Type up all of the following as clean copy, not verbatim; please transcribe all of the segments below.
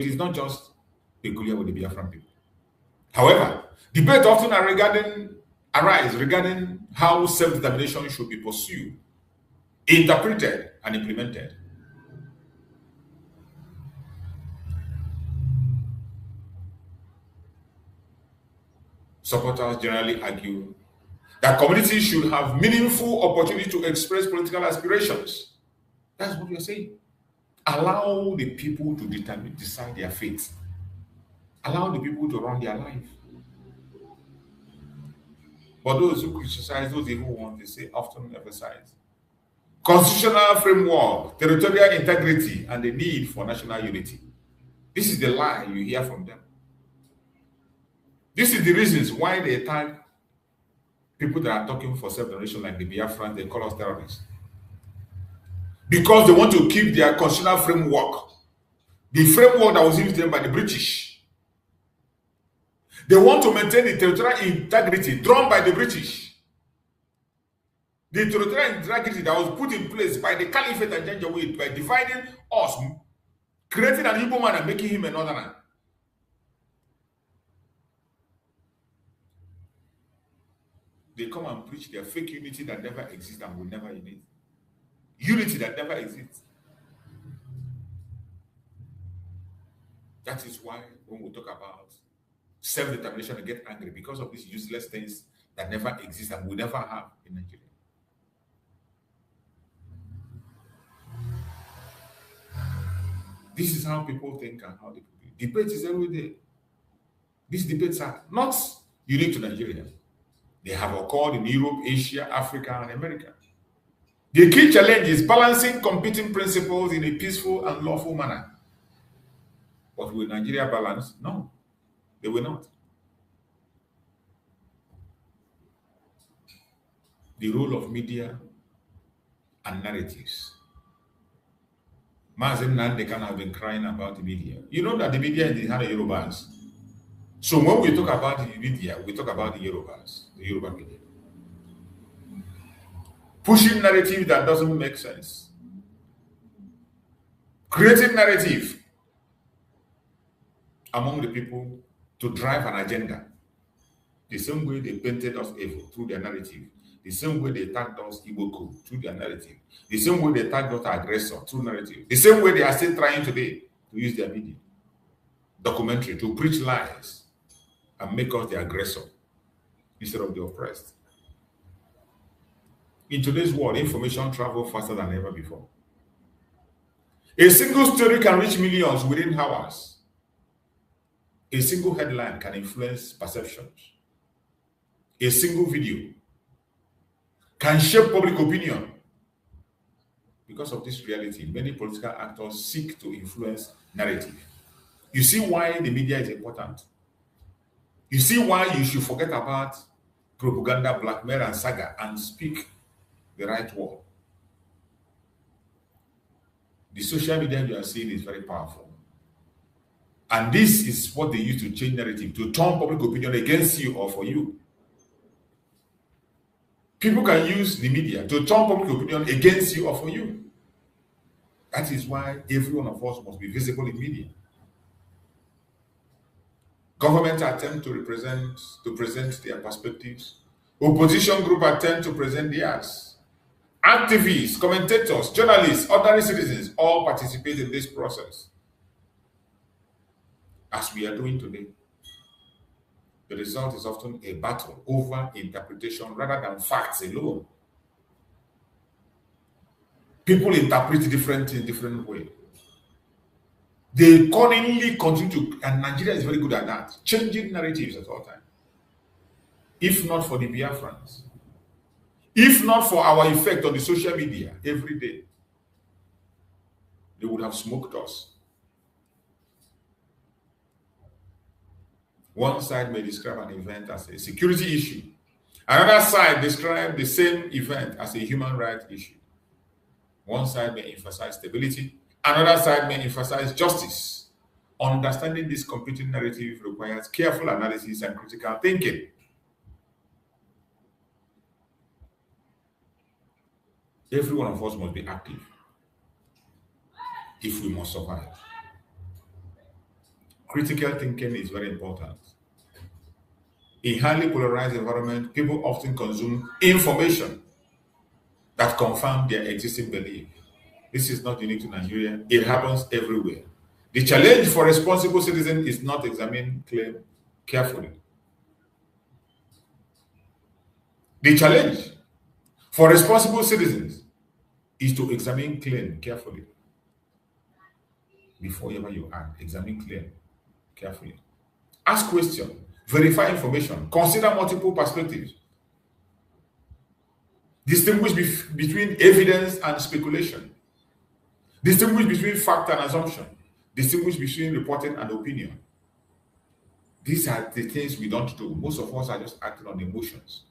It is not just peculiar with the Biafran people. However, debate often arise regarding how self-determination should be pursued, interpreted, and implemented. Supporters generally argue that communities should have meaningful opportunity to express political aspirations. That's what you're saying. Allow the people to decide their fate. Allow the people to run their life. But those who criticize, those who want, they say often emphasize constitutional framework, territorial integrity, and the need for national unity. This is the lie you hear from them. This is the reasons why they attack people that are talking for self-determination like the Biafrans. They call us terrorists. Because they want to keep their constitutional framework, the framework that was given to them by the British. They want to maintain the territorial integrity drawn by the British. The territorial integrity that was put in place by the Caliphate and Janjaweed by dividing us, creating an Igbo man and making him a northerner. They come and preach their fake unity that never exists and will never exist. Unity that never exists. That is why when we talk about self-determination, I get angry because of these useless things that never exist and will never have in Nigeria. This is how people think and how they think. Debate is every day. These debates are not unique to Nigeria. They have occurred in Europe, Asia, Africa, and America. The key challenge is balancing competing principles in a peaceful and lawful manner. But will Nigeria balance? No, they will not. The role of media and narratives. Mazi Nnamdi Kanu have been crying about the media. You know that the media is the hand of Yorubas. So when we talk about the media, we talk about the Yorubas, the Yoruba media. Pushing narrative that doesn't make sense. Creating narrative among the people to drive an agenda. The same way they painted us evil through their narrative. The same way they tagged us Igbo coup through their narrative. The same way they tagged us aggressor through narrative. The same way they are still trying today to use their media, documentary, to preach lies and make us the aggressor instead of the oppressed. In today's world, information travels faster than ever before. A single story can reach millions within hours. A single headline can influence perceptions. A single video can shape public opinion. Because of this reality, many political actors seek to influence narrative. You see why the media is important. You see why you should forget about propaganda, blackmail, and saga and speak the right word. The social media you are seeing is very powerful. And this is what they use to change narrative, to turn public opinion against you or for you. People can use the media to turn public opinion against you or for you. That is why every one of us must be visible in media. Government attempt to present their perspectives. Opposition group attempt to present theirs. Activists, commentators, journalists, ordinary citizens all participate in this process. As we are doing today. The result is often a battle over interpretation rather than facts alone. People interpret different in different ways. They cunningly continue to, and Nigeria is very good at that, changing narratives at all times. If not for the Biafrans, if not for our effect on the social media every day, they would have smoked us. One side may describe an event as a security issue. Another side describe the same event as a human rights issue. One side may emphasize stability. Another side may emphasize justice. Understanding this competing narrative requires careful analysis and critical thinking. Every one of us must be active if we must survive. Critical thinking is very important. In highly polarized environment, people often consume information that confirm their existing belief. This is not unique to Nigeria. It happens everywhere. The challenge for responsible citizens is not examine claim carefully. The challenge for responsible citizens is to examine claim carefully. Before ever you act, examine claim carefully. Ask questions, verify information, consider multiple perspectives. Distinguish between evidence and speculation. Distinguish between fact and assumption. Distinguish between reporting and opinion. These are the things we don't do. Most of us are just acting on emotions.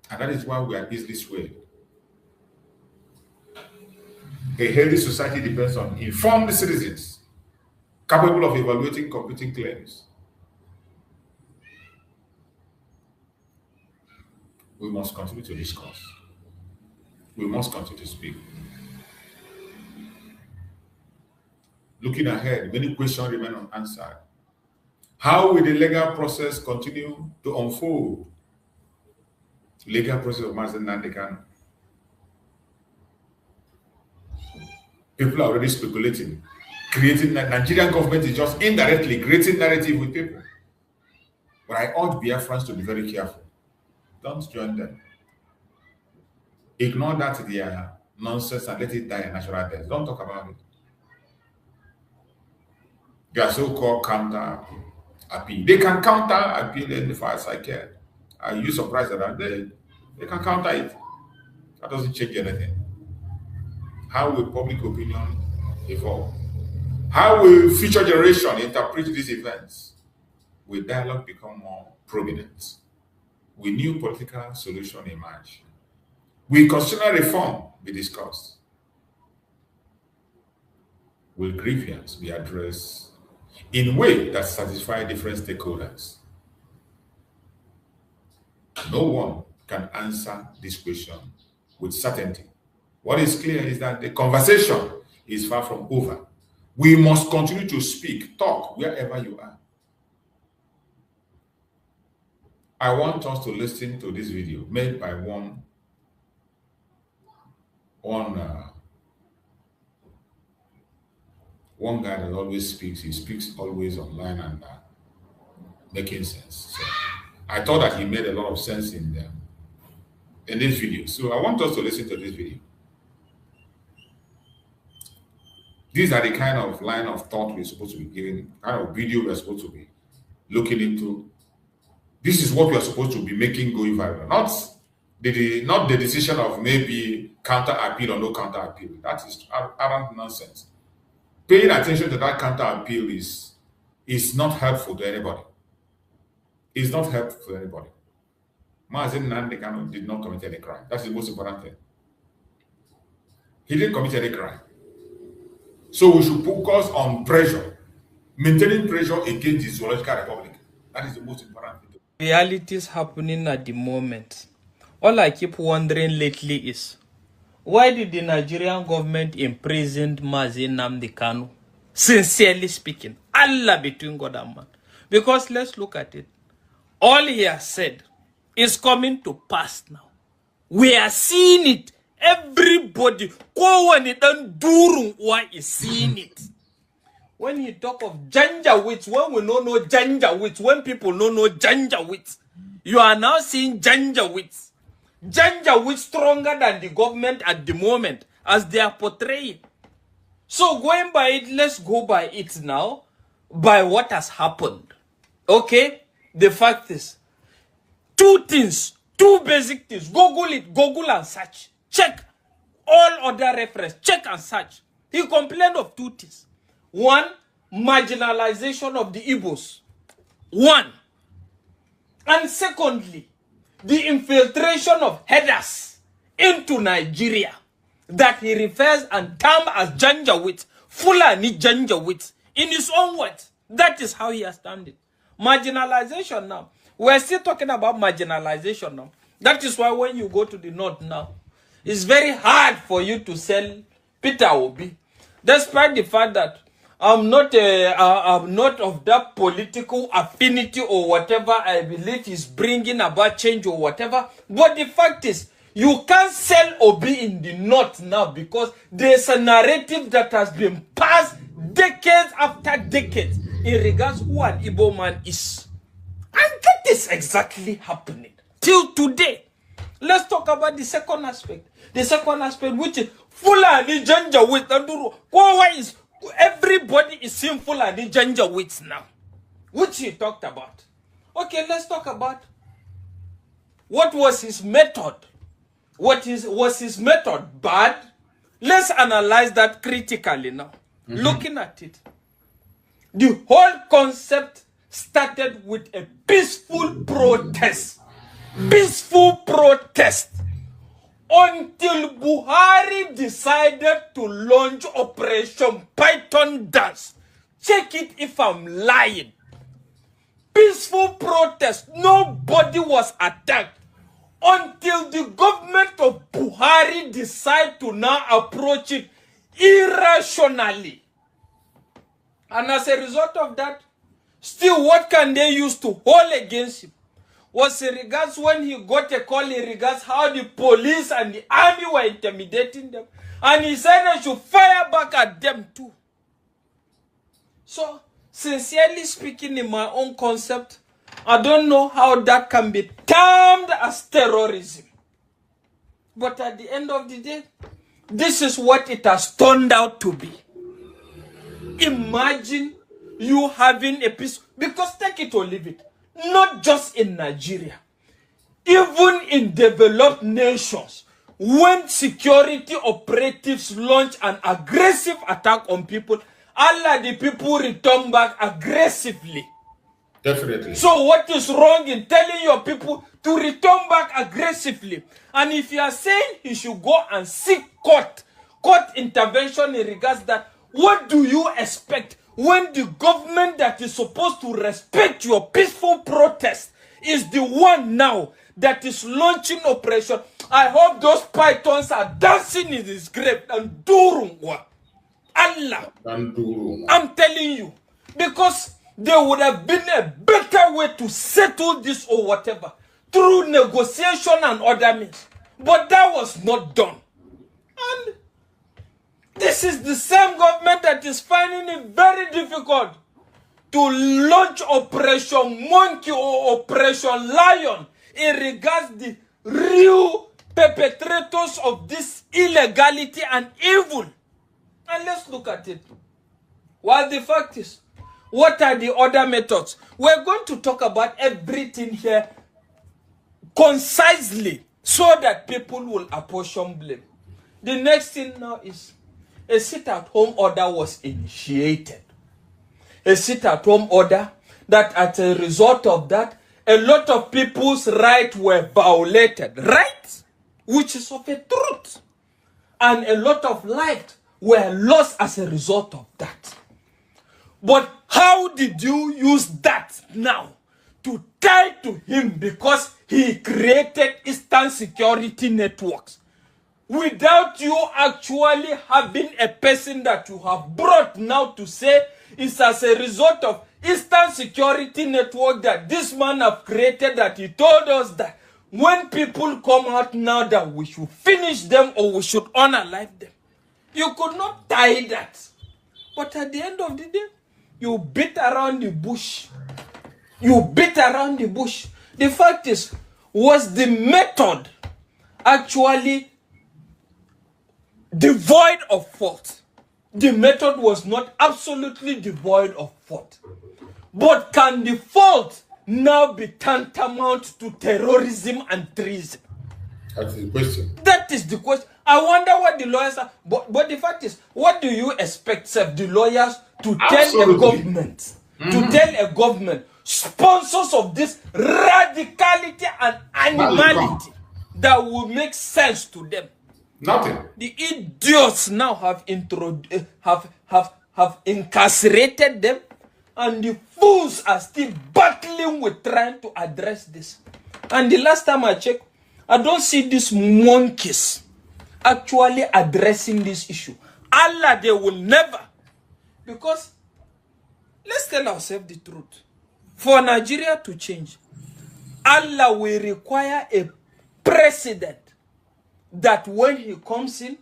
And that is why we are easily swayed. A healthy society depends on informed citizens capable of evaluating competing claims. We must continue to discuss. We must continue to speak. Looking ahead, many questions remain unanswered. How will the legal process continue to unfold? Legal process of Mazi Nnamdi Kanu. People are already speculating, creating that Nigerian government is just indirectly creating narrative with people. But I urge Biafrans to be very careful. Don't join them. Ignore that they are nonsense and let it die a natural death. Don't talk about it. They are so-called counter appeal. They can counter appeal as far as I can. Are you surprised at that? They can counter it. That doesn't change anything. How will public opinion evolve? How will future generation interpret these events? Will dialogue become more prominent? Will new political solution emerge? Will constitutional reform be discussed? Will grievances be addressed in a way that satisfies different stakeholders? No one can answer this question with certainty. What is clear is that the conversation is far from over. We must continue to speak, talk, wherever you are. I want us to listen to this video made by one guy that always speaks. He speaks always online and making sense. So I thought that he made a lot of sense in this video. So I want us to listen to this video. These are the kind of line of thought we're supposed to be giving, kind of video we're supposed to be looking into. This is what we are supposed to be making going viral, not the decision of maybe counter appeal or no counter appeal. That is arrant nonsense. Paying attention to that counter appeal is not helpful to anybody. It's not helpful to anybody. Mazi Nnamdi Kanu did not commit any crime. That's the most important thing. He didn't commit any crime. So we should focus on pressure, maintaining pressure against the zoological republic. That is the most important thing. Realities happening at the moment. All I keep wondering lately is, why did the Nigerian government imprison Mazi Nnamdi Kanu? Sincerely speaking, Allah between God and man. Because let's look at it. All he has said is coming to pass now. We are seeing it. Everybody, why is seeing it? When you talk of Janjaweed, when we don't know Janjaweed, when people don't know Janjaweed, you are now seeing Janjaweed. Janjaweed stronger than the government at the moment, as they are portraying. So going by it, let's go by it now, by what has happened. Okay? The fact is, two things, two basic things. Google it, Google and search. Check all other reference, check and search. He complained of two things. One, marginalization of the Igbos. One. And secondly, the infiltration of headers into Nigeria that he refers and terms as Janjaweed, Fulani Janjaweed, in his own words. That is how he has termed it. Marginalization now. We're still talking about marginalization now. That is why when you go to the north now, it's very hard for you to sell Peter Obi, despite the fact that I'm not of that political affinity or whatever I believe is bringing about change or whatever. But the fact is, you can't sell Obi in the north now because there's a narrative that has been passed decades after decades in regards who an Igbo man is. And that is exactly happening till today. Let's talk about the second aspect. The second aspect, which is Fulani Janjaweed. Why is everybody is seeing Fulani Janjaweed now? Which he talked about. Okay, let's talk about what was his method. Was his method bad? Let's analyze that critically now. Looking at it. The whole concept started with a peaceful protest. Peaceful protest. Until Buhari decided to launch Operation Python Dance. Check it if I'm lying. Peaceful protest. Nobody was attacked. Until the government of Buhari decided to now approach it irrationally. And as a result of that, still what can they use to hold against him? Was in regards when he got a call in regards how the police and the army were intimidating them. And he said they should fire back at them too. So, sincerely speaking, in my own concept, I don't know how that can be termed as terrorism. But at the end of the day, this is what it has turned out to be. Imagine you having a peace, because take it or leave it, not just in Nigeria, even in developed nations, when security operatives launch an aggressive attack on people, the people return back aggressively. Definitely. So what is wrong in telling your people to return back aggressively? And if you are saying you should go and seek court intervention in regards that, what do you expect when the government that is supposed to respect your peaceful protest is the one now that is launching operation? I hope those pythons are dancing in his grave and durungwa. Allah. I'm telling you. Because there would have been a better way to settle this or whatever through negotiation and other means. But that was not done. And this is the same government that is finding it very difficult to launch Operation Monkey or Operation Lion in regards the real perpetrators of this illegality and evil. And let's look at it. While the fact is, what are the other methods? We're going to talk about everything here concisely so that people will apportion blame. The next thing now is a sit-at-home order was initiated. A sit-at-home order that as a result of that, a lot of people's rights were violated. Right? Which is of a truth. And a lot of lives were lost as a result of that. But how did you use that now to tie to him because he created Eastern security networks without you actually having a person that you have brought now to say it's as a result of Eastern security network that this man have created, that he told us that when people come out now that we should finish them or we should unalive them. You could not tie that. But at the end of the day, you beat around the bush. You beat around the bush. The fact is, was the method actually devoid of fault? The method was not absolutely devoid of fault. But can the fault now be tantamount to terrorism and treason? That's the question. That is the question. I wonder what the lawyers are. But the fact is, what do you expect, sir, the lawyers to tell a government? To tell a government, sponsors of this radicality and animality that will make sense to them. Nothing. The idiots now have incarcerated them, and the fools are still battling with trying to address this. And the last time I checked, I don't see these monkeys actually addressing this issue. Allah, they will never Because let's tell ourselves the truth. For Nigeria to change, Allah will require a president that when he comes in,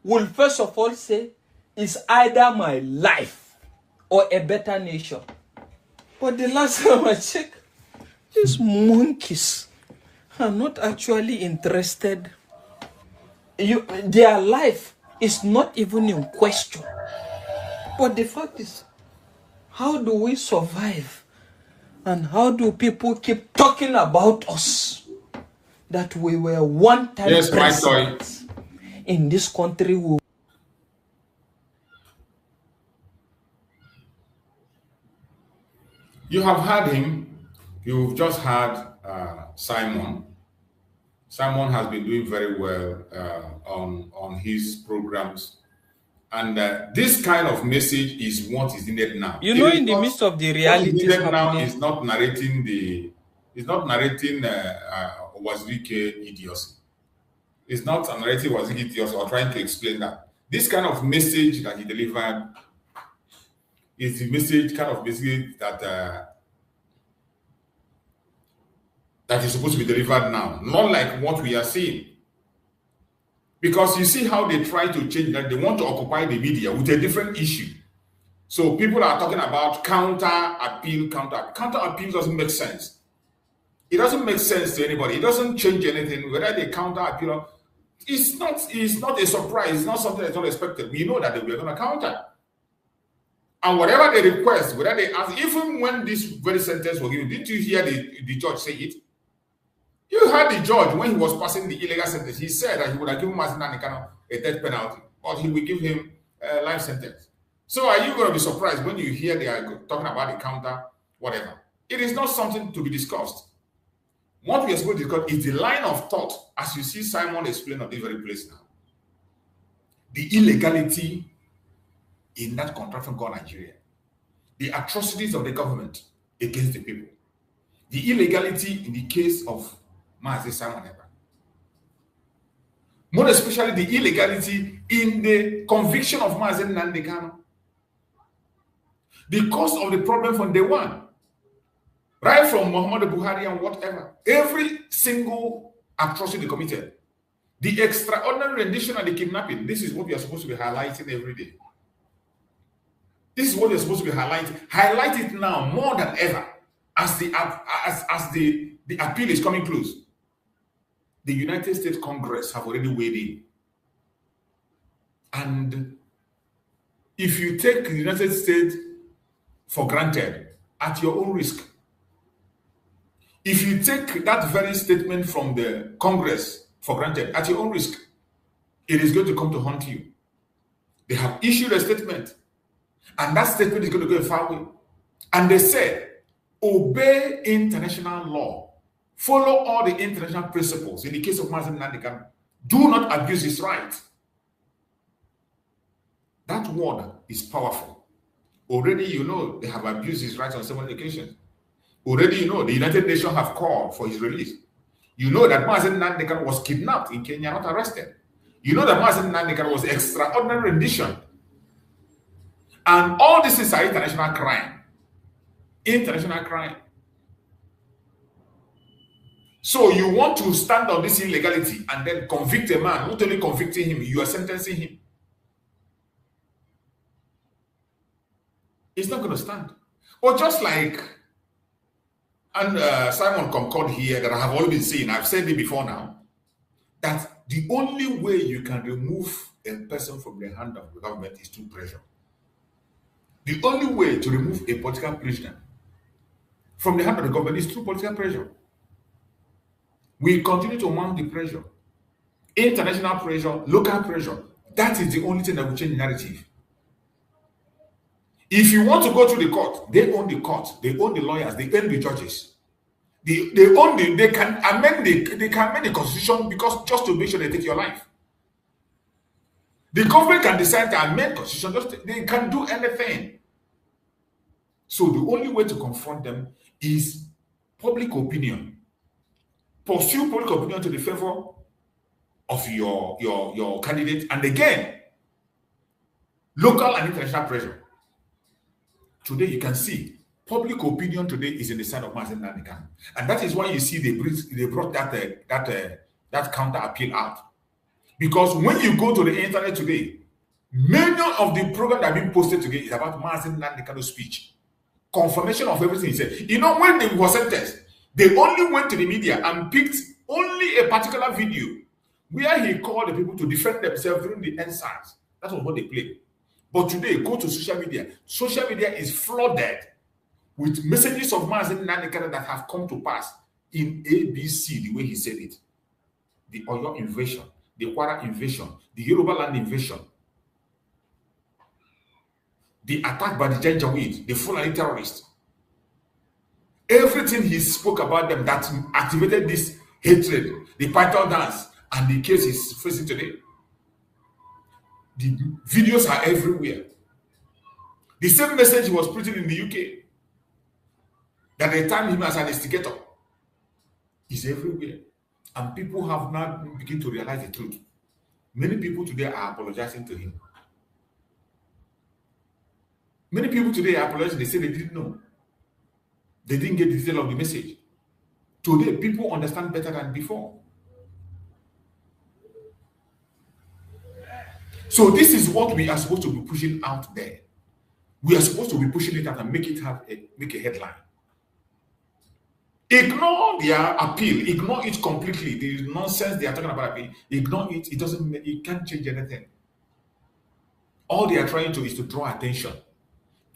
will first of all say, it's either my life or a better nation. But the last time I checked, these monkeys are not actually interested. Their life is not even in question. But the fact is, how do we survive? And how do people keep talking about us? That we were one time president in this country. You have heard him. You've just had Simon. Simon has been doing very well on his programs. And this kind of message is what is needed now. You know, in the midst of the reality now is not narrating Wazirike idiocy. It's not a narrative Wazirike idiocy or trying to explain that. This kind of message that he delivered is the message that that is supposed to be delivered now, not like what we are seeing. Because you see how they try to change that. They want to occupy the media with a different issue. So people are talking about counter appeal. Counter appeal doesn't make sense. It doesn't make sense to anybody. It doesn't change anything. Whether they counter appeal, it's not a surprise. It's not something that's not expected. We know that they were going to counter. And whatever they request, whether they ask, even when this very sentence was given, didn't you hear the judge say it? You heard the judge when he was passing the illegal sentence. He said that he would have given Mazi Nnamdi Kanu a death penalty, but he will give him a life sentence. So are you going to be surprised when you hear they are talking about the counter, whatever? It is not something to be discussed. What we are supposed to discuss is the line of thought, as you see Simon explain on this very place now. The illegality in that contraction called Nigeria. The atrocities of the government against the people. The illegality in the case of Mazi Simon Ekpa. More especially the illegality in the conviction of Mazi Nnamdi Kanu. The cause of the problem from day one. Right from Muhammad Buhari and whatever. Every single atrocity committed. The extraordinary rendition and the kidnapping. This is what we are supposed to be highlighting every day. This is what you're supposed to be highlighting. Highlight it now more than ever as the appeal is coming close. The United States Congress have already weighed in. And if you take the United States for granted, at your own risk, if you take that very statement from the Congress for granted, at your own risk, it is going to come to haunt you. They have issued a statement, and that statement is going to go a far way. And they said, obey international law. Follow all the international principles. In the case of Mazi Nnamdi Kanu, do not abuse his right. That word is powerful. Already you know they have abused his rights on several occasions. Already you know the United Nations have called for his release. You know that Mazi Nnamdi Kanu was kidnapped in Kenya, not arrested. You know that Mazi Nnamdi Kanu was extraordinary rendition. And all this is an international crime. International crime. So you want to stand on this illegality and then convict a man, not only convicting him, you are sentencing him. It's not going to stand. But just like, and Simon concord here that I have already been saying, I've said it before now, that the only way you can remove a person from the hand of the government is through pressure. The only way to remove a political prisoner from the hand of the government is through political pressure. We continue to mount the pressure. International pressure, local pressure. That is the only thing that will change the narrative. If you want to go to the court, they own the court, they own the lawyers, they own the judges. They can amend the constitution because just to make sure they take your life. The government can decide to amend constitution, they can do anything. So the only way to confront them is public opinion. Pursue public opinion to the favor of your candidate, and again, local and international pressure. Today you can see public opinion today is in the side of Mazi Nnamdi Kanu. And that is why you see they brought that counter appeal out. Because when you go to the internet today, many of the programs that are being posted today is about Mazi Nnamdi Kanu's speech. Confirmation of everything he said. You know, when they were sentenced, they only went to the media and picked only a particular video where he called the people to defend themselves during the NSAS. That was what they played. But today, go to social media. Social media is flooded with messages of Mazi Nnamdi Kanu that have come to pass in ABC, the way he said it. The Oyo invasion, the Kwara invasion, the Yoruba land invasion, the attack by the Janjaweed, the Fulani terrorists. Everything he spoke about them that activated this hatred, the Python dance, and the case he's facing today. The videos are everywhere. The same message he was preaching in the UK, that they termed him as an instigator, is everywhere. And people have now begun to realize the truth. Many people today are apologizing to him. Many people today are apologizing. They say they didn't know. They didn't get the detail of the message. Today, people understand better than before. So this is what we are supposed to be pushing out there. We are supposed to be pushing it out and make a headline. Ignore their appeal. Ignore it completely. The nonsense they are talking about appeal. Ignore it. It can't change anything. All they are trying to is to draw attention,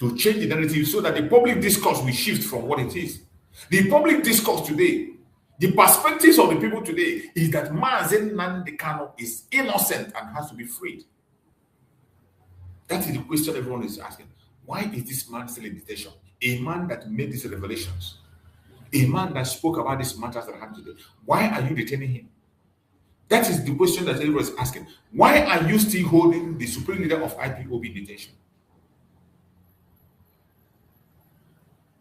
to change the narrative so that the public discourse will shift from what it is. The public discourse today, the perspectives of the people today is that Mazi Nnamdi Kanu is innocent and has to be freed. That is the question everyone is asking. Why is this man still in detention? A man that made these revelations. A man that spoke about these matters that happened today. Why are you detaining him? That is the question that everyone is asking. Why are you still holding the supreme leader of IPOB in detention?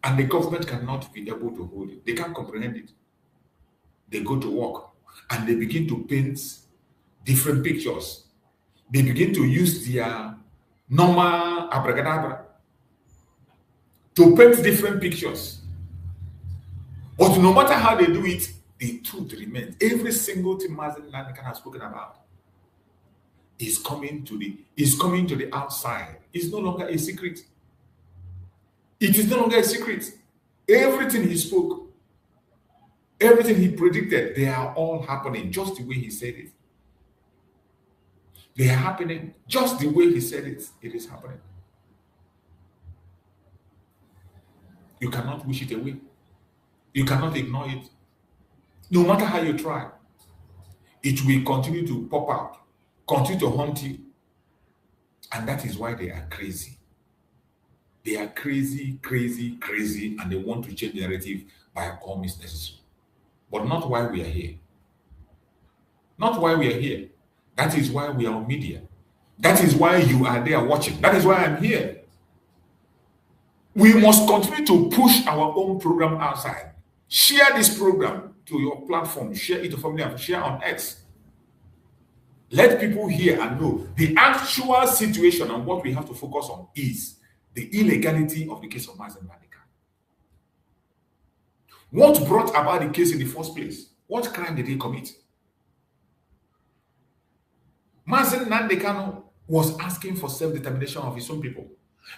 And the government cannot be able to hold it. They can't comprehend it. They go to work and they begin to paint different pictures. They begin to use their normal abracadabra to paint different pictures. But no matter how they do it, the truth remains. Every single thing Mazi Nnamdi Kanu has spoken about is coming to the outside. It's no longer a secret. It is no longer a secret. Everything he spoke, everything he predicted, they are all happening just the way he said it. They are happening just the way he said it. It is happening. You cannot wish it away. You cannot ignore it. No matter how you try, it will continue to pop out, continue to haunt you. And that is why they are crazy. They are crazy, crazy, crazy, and they want to change the narrative by all means necessary. But not why we are here. Not why we are here. That is why we are on media. That is why you are there watching. That is why I'm here. We must continue to push our own program outside. Share this program to your platform. Share it to family. Share on X. Let people hear and know the actual situation, and what we have to focus on is the illegality of the case of Mazi Nnamdi Kanu. What brought about the case in the first place? What crime did he commit? Mazi Nnamdi Kanu was asking for self-determination of his own people.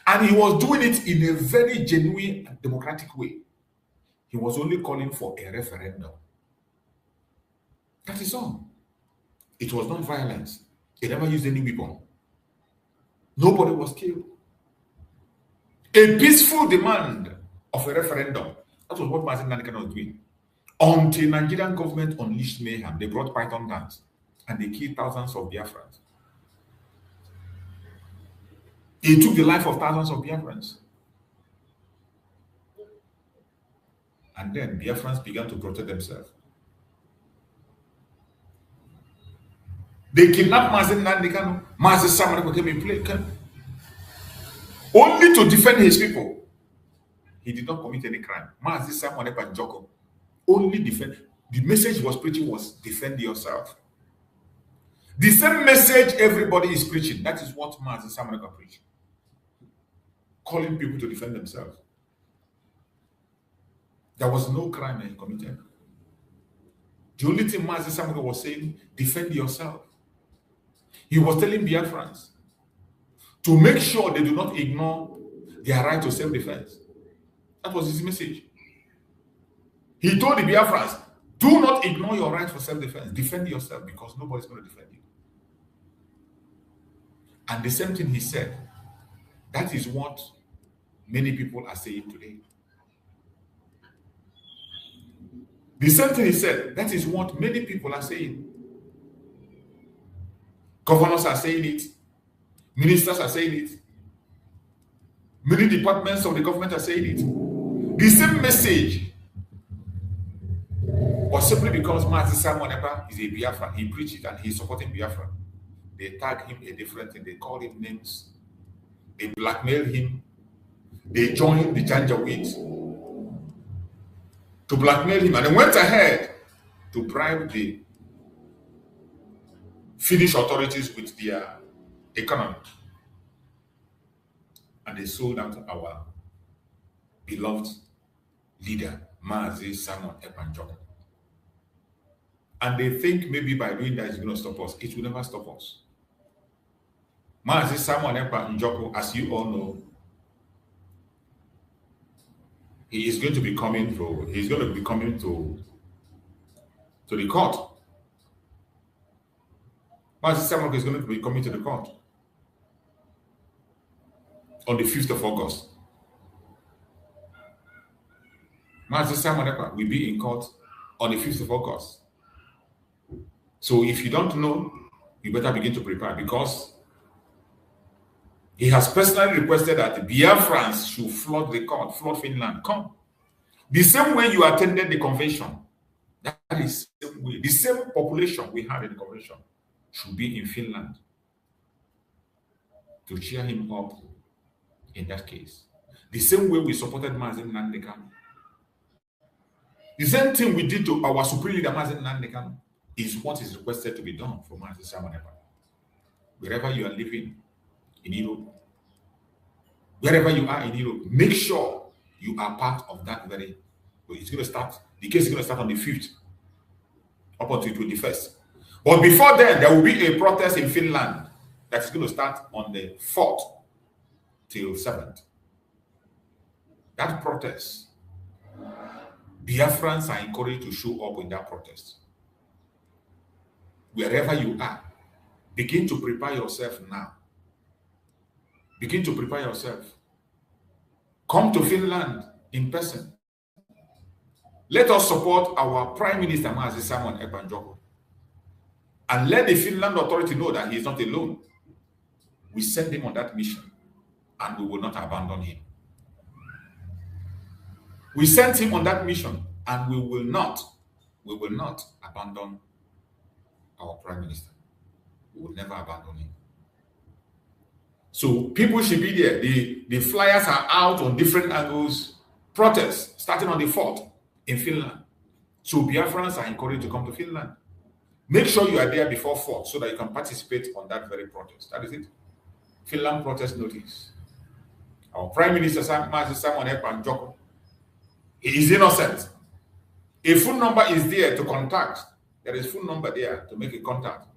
And he was doing it in a very genuine and democratic way. He was only calling for a referendum. That is all. It was not violence. He never used any weapon. Nobody was killed. A peaceful demand of a referendum. That was what Mazi Nnamdi Kanu was doing. Until Nigerian government unleashed mayhem, they brought python dance and they killed thousands of Biafrans. He took the life of thousands of Biafrans. And then Biafrans began to protect themselves. They kidnapped Mazi Nnamdi Kanu. Mazi Samareko came in play. Only to defend his people. He did not commit any crime. Mazi Samareko Njoko only defend. The message he was preaching was defend yourself. The same message everybody is preaching. That is what Mazi Samareko preached. calling people to defend themselves. There was no crime he committed. The only thing Mazi Nnamdi was saying, defend yourself. He was telling Biafrans to make sure they do not ignore their right to self-defense. That was his message. He told the Biafrans, do not ignore your right for self-defense. Defend yourself because nobody's going to defend you. And the same thing he said, that is what many people are saying today. The same thing he said, that is what many people are saying. Governors are saying it. Ministers are saying it. Many departments of the government are saying it. The same message. But simply because Mazi Nnamdi is a Biafra, he preached it and he's supporting Biafra. They tag him a different thing. They call him names. They blackmail him. They join the Janjaweed to blackmail him. And they went ahead to bribe the Finnish authorities with their economy. And they sold out our beloved leader, Mazi Nnamdi. And they think maybe by doing that it's going to stop us. It will never stop us. Mazi Nnamdi, as you all know, he is going to be coming to, to the court. Mazi Nnamdi is going to be coming to the court on the 5th of August. Mazi Nnamdi will be in court on the 5th of August. So if you don't know, you better begin to prepare because he has personally requested that the Biafrans should flood the court, flood Finland. Come. The same way you attended the convention, that is the same way. The same population we had in the convention should be in Finland to cheer him up in that case. The same way we supported Mazi Nnamdi Kanu. The same thing we did to our supreme leader, Mazi Nnamdi Kanu, is what is requested to be done for Mazi Nnamdi. Wherever you are living in Europe, wherever you are in Europe, make sure you are part of that very. It's going to start. The case is going to start on the 5th up until 21st. But before then, there will be a protest in Finland that's going to start on the 4th till 7th. That protest, Biafrans are encouraged to show up in that protest. Wherever you are, begin to prepare yourself now. Begin to prepare yourself. Come to Finland in person. Let us support our Prime Minister, Mazi Nnamdi, and let the Finland authority know that he is not alone. We send him on that mission, and we will not abandon him. We sent him on that mission, and we will not abandon our Prime Minister. We will never abandon him. So people should be there. The flyers are out on different angles. Protests starting on the 4th in Finland. So Biafrans are encouraged to come to Finland. Make sure you are there before 4th so that you can participate on that very protest. That is it. Finland protest notice. Our Prime Minister, Mazi Nnamdi, he is innocent. A phone number is there to contact. There is a phone number there to make a contact.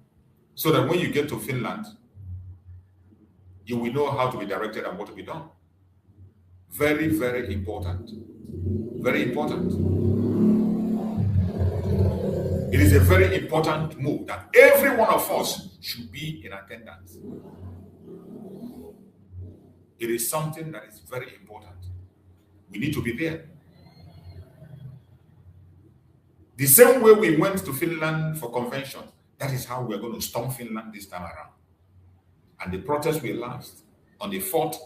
So that when you get to Finland, you will know how to be directed and what to be done. Very, very important. Very important. It is a very important move that every one of us should be in attendance. It is something that is very important. We need to be there. The same way we went to Finland for convention, that is how we are going to storm Finland this time around. And the protest will last on the 4th,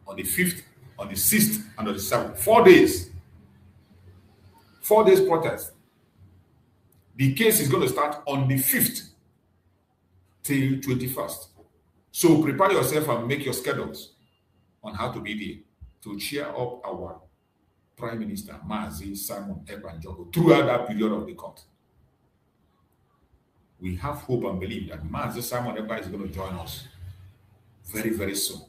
on the 5th, on the 6th, and on the 7th. 4 days. 4 days protest. The case is going to start on the 5th till 21st. So prepare yourself and make your schedules on how to be there to cheer up our Prime Minister, Mazi Nnamdi, throughout that period of the court. We have hope and believe that Mazi Nnamdi is going to join us very, very soon.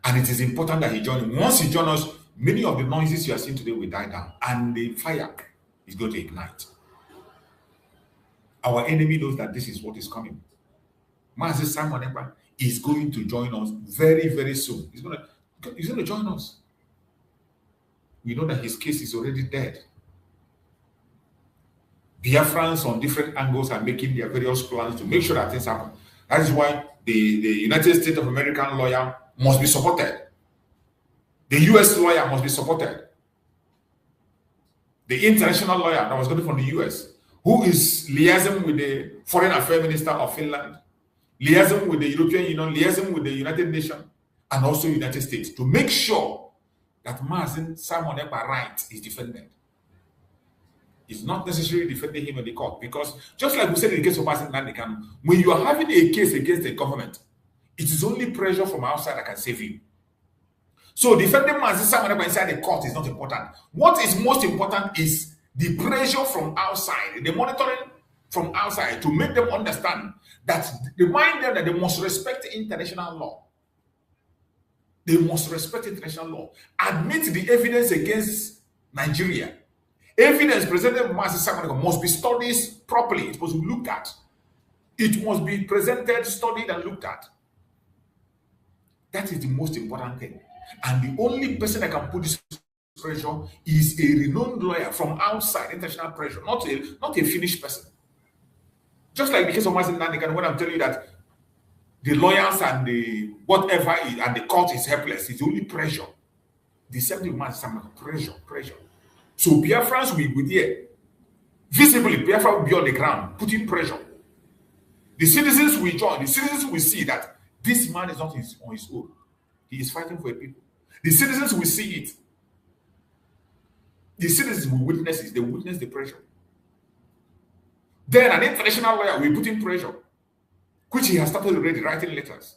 And it is important that he join. Once he joins us, many of the noises you are seeing today will die down, and the fire is going to ignite. Our enemy knows that this is what is coming. Mazi Simon Ekpa is going to join us very, very soon. He's going to join us. We know that his case is already dead. Biafrans on different angles are making their various plans to make sure that things happen. That is why the United States of American lawyer must be supported. The US lawyer must be supported. The international lawyer that was going from the US, who is liaising with the foreign affairs minister of Finland, liaising with the European Union, liaising with the United Nations, and also United States to make sure that Mazi Simon Ekpa right is defended. It's not necessarily defending him in the court, because just like we said in the case of Mazi Nnamdi Kanu, when you are having a case against the government, it is only pressure from outside that can save you. So defending Mazi Simon Ekpa inside the court is not important. What is most important is the pressure from outside, the monitoring from outside to make them understand that, remind them that they must respect international law. They must respect international law. Admit the evidence against Nigeria. Evidence presented by Mazi Simon Ekpa must be studied properly. It must be looked at. It must be presented, studied, and looked at. That is the most important thing. And the only person that can put this pressure is a renowned lawyer from outside, international pressure, not a finished person. Just like the case of Mazi Nnamdi Kanu, when I'm telling you that the lawyers and the whatever and the court is helpless, it's only pressure. The same thing with Mazi Simon Ekpa, pressure. So Biafrans will be there. Visibly, Biafra will be on the ground, putting pressure. The citizens will join. The citizens will see that this man is not on his own. He is fighting for a people. The citizens will see it. The citizens will witness it. They will witness the pressure. Then an international lawyer will put in pressure, which he has started already writing letters.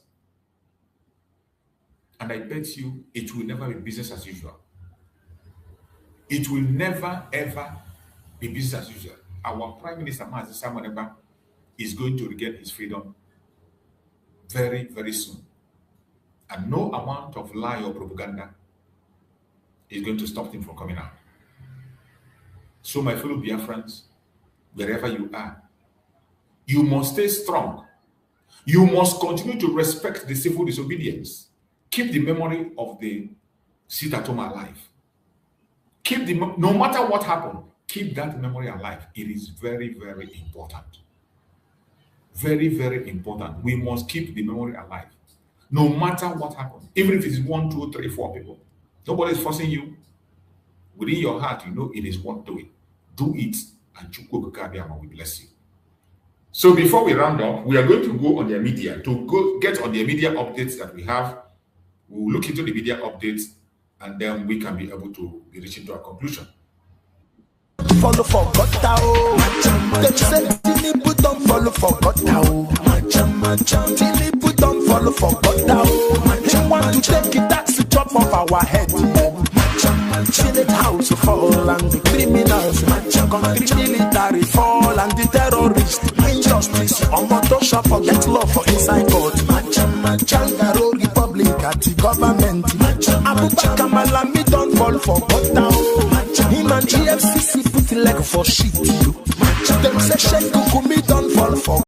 And I bet you it will never be business as usual. It will never, ever be business as usual. Our Prime Minister, Mazi Simon Ekpa, is going to regain his freedom very, very soon. And no amount of lie or propaganda is going to stop him from coming out. So, my fellow Biafrans, wherever you are, you must stay strong. You must continue to respect the civil disobedience. Keep the memory of the sit-at-home alive. No matter what happened, keep that memory alive. It is very, very important. Very, very important. We must keep the memory alive. No matter what happens, even if it's 1, 2, 3, 4 people, nobody is forcing you. Within your heart, you know it is worth doing. Do it, and Chukwu will bless you. So before we round up, we are going to go on the media to get on the media updates that we have. We will look into the media updates, and then we can be able to be reaching to a conclusion. Follow for God, them say Tinubu don't follow for God. Tinubu don't follow for God. He want to take it, that's the top of our head. Senate house fall and the criminals, country military fall and the terrorists, injustice, on motor shop forget law for inside God. Changaro Republic at the government. Abubakar Malami don't fall for God. Him and EFCC put leg for shit. Them say Sheikh Kukumi don't fall for